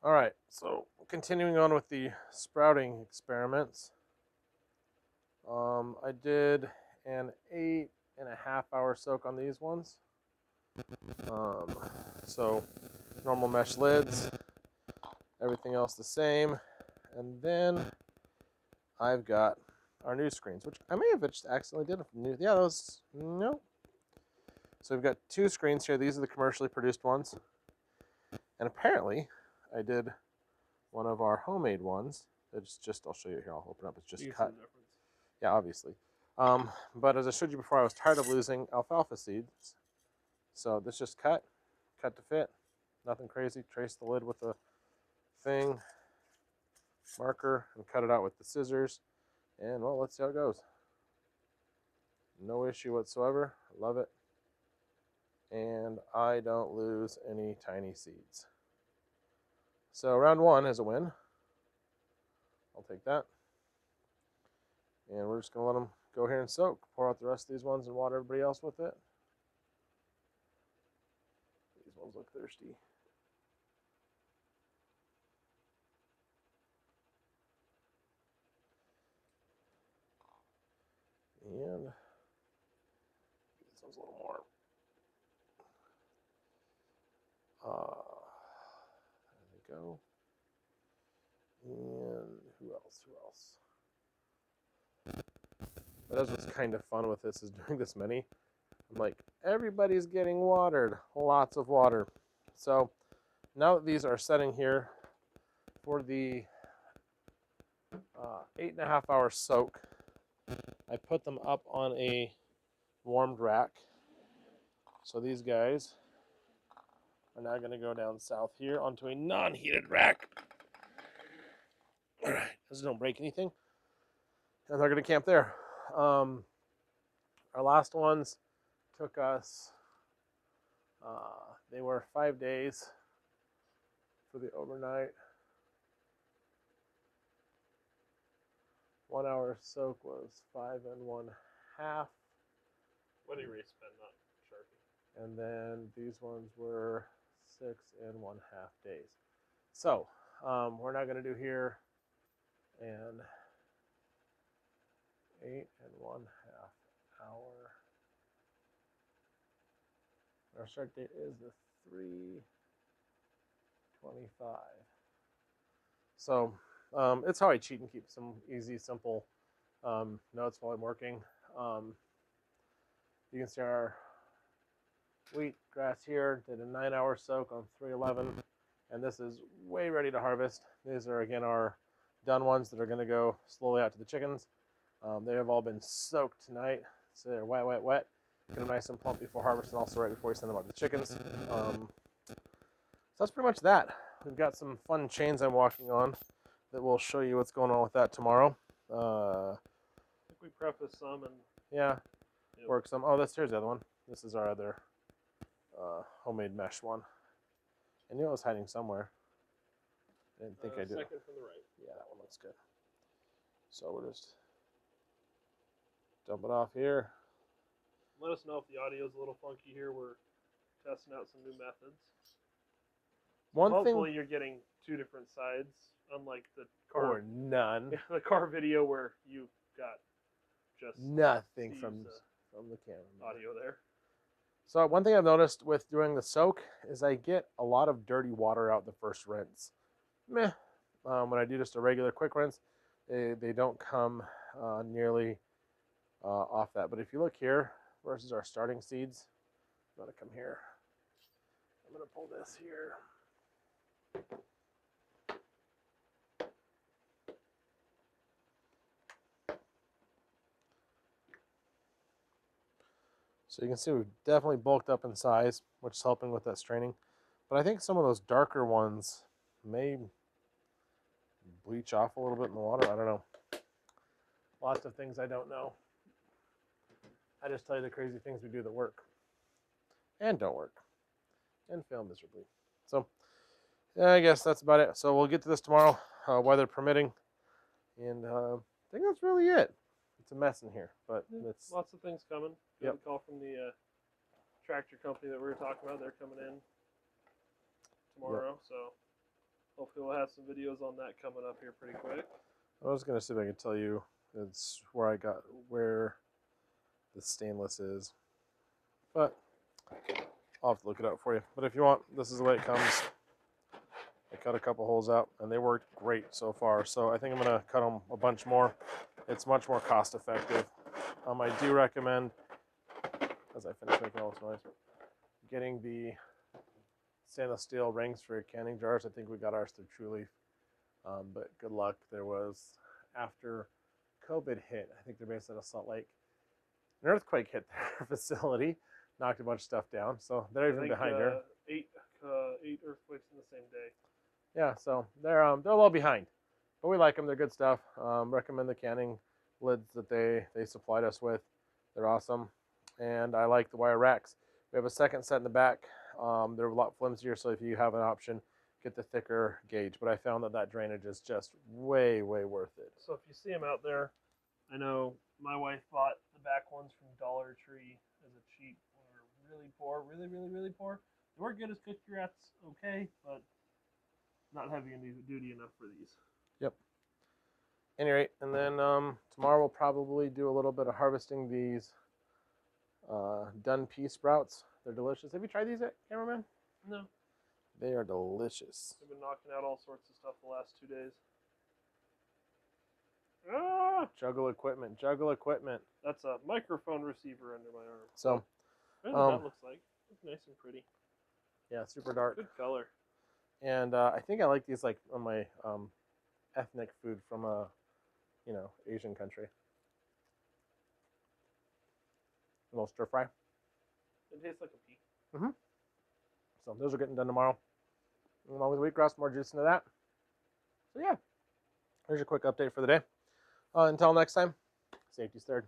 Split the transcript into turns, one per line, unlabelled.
All right, so continuing on with the sprouting experiments, I did an 8.5 hour soak on these ones. So normal mesh lids, everything else the same, and then I've got our new screens, which I may have just accidentally did. New, yeah, those no. So we've got two screens here. These are the commercially produced ones, and apparently, I did one of our homemade ones. It's just I'll show you here. I'll open up. It's just cut. Yeah, obviously. But as I showed you before, I was tired of losing alfalfa seeds, so this just cut to fit. Nothing crazy. Trace the lid with a thing, marker, and cut it out with the scissors. And well, let's see how it goes. No issue whatsoever. Love it. And I don't lose any tiny seeds. So round one is a win. I'll take that. And we're just going to let them go here and soak. Pour out the rest of these ones and water everybody else with it. These ones look thirsty. And this one's a little more. There we go. And who else? But that's what's kind of fun with this, is doing this many. I'm like, everybody's getting watered. Lots of water. So now that these are setting here for the 8.5 hour soak, I put them up on a warmed rack. So these guys are now going to go down south here onto a non-heated rack. All right, those don't break anything. And they're going to camp there. Our last ones took us, they were 5 days for the overnight. 1 hour soak was 5.5.
What erase pen, not Sharpie.
And then these ones were 6.5 days. So we're not going to do here and 8.5 hour. Our start date is the 3/25. So it's how I cheat and keep some easy, simple notes while I'm working. You can see our wheat grass here did a 9-hour soak on 3/11, and this is way ready to harvest. These are again our done ones that are going to go slowly out to the chickens. They have all been soaked tonight, so they're wet. Get them nice and plump before harvest, and also right before we send them out to the chickens. So that's pretty much that. We've got some fun chains I'm walking on that we'll show you what's going on with that tomorrow.
I think we prefaced some and
yeah, work some. Oh, here's the other one. This is our other homemade mesh one. I knew it was hiding somewhere. I didn't think I did.
Second from the right.
Yeah, that one looks good. So we'll just dump it off here.
Let us know if the audio is a little funky here. We're testing out some new methods. Hopefully you're getting two different sides, unlike the car
or none.
The car video where you got just
nothing from the camera
audio there.
So one thing I've noticed with doing the soak is I get a lot of dirty water out the first rinse. Meh. When I do just a regular quick rinse, they don't come nearly off that. But if you look here versus our starting seeds, I'm going to come here. I'm going to pull this here. So you can see we've definitely bulked up in size, which is helping with that straining. But I think some of those darker ones may bleach off a little bit in the water. I don't know. Lots of things I don't know. I just tell you the crazy things we do that work and don't work and fail miserably. So yeah, I guess that's about it. So we'll get to this tomorrow, weather permitting. And I think that's really it. It's a mess in here, but it's
lots of things coming. Got a call from the tractor company that we were talking about. They're coming in tomorrow, so Hopefully we'll have some videos on that coming up here pretty quick.
I was gonna see if I could tell you it's where the stainless is, but I'll have to look it up for you. But if you want, this is the way it comes. I cut a couple holes out, and they worked great so far. So I think I'm gonna cut them a bunch more. It's much more cost effective. I do recommend, as I finish making all this noise, getting the stainless steel rings for your canning jars. I think we got ours through Trulieve, but good luck. There was, after COVID hit, I think they're based out of Salt Lake, an earthquake hit their facility, knocked a bunch of stuff down. So they're even behind here.
8 earthquakes in the same day.
Yeah, so they're a little behind, but we like them. They're good stuff. Recommend the canning lids that they supplied us with. They're awesome, and I like the wire racks. We have a second set in the back. They're a lot flimsier, so if you have an option, get the thicker gauge. But I found that drainage is just way worth it.
So if you see them out there, I know my wife bought the back ones from Dollar Tree as a cheap when we were really poor, really poor. They weren't good as cookie rats, okay, but not heavy duty enough for these.
Yep. Any rate, and then tomorrow we'll probably do a little bit of harvesting these done pea sprouts. They're delicious. Have you tried these yet, cameraman?
No.
They are delicious.
I've been knocking out all sorts of stuff the last 2 days. Ah!
Juggle equipment.
That's a microphone receiver under my arm.
So,
I don't know what that looks like. It's nice and pretty.
yeah, super dark.
Good color.
And I think I like these like on my ethnic food from a, Asian country. A little stir fry.
It tastes like a pea.
So those are getting done tomorrow. Along with wheatgrass, more juice into that. So yeah, here's your quick update for the day. Until next time, safety's third.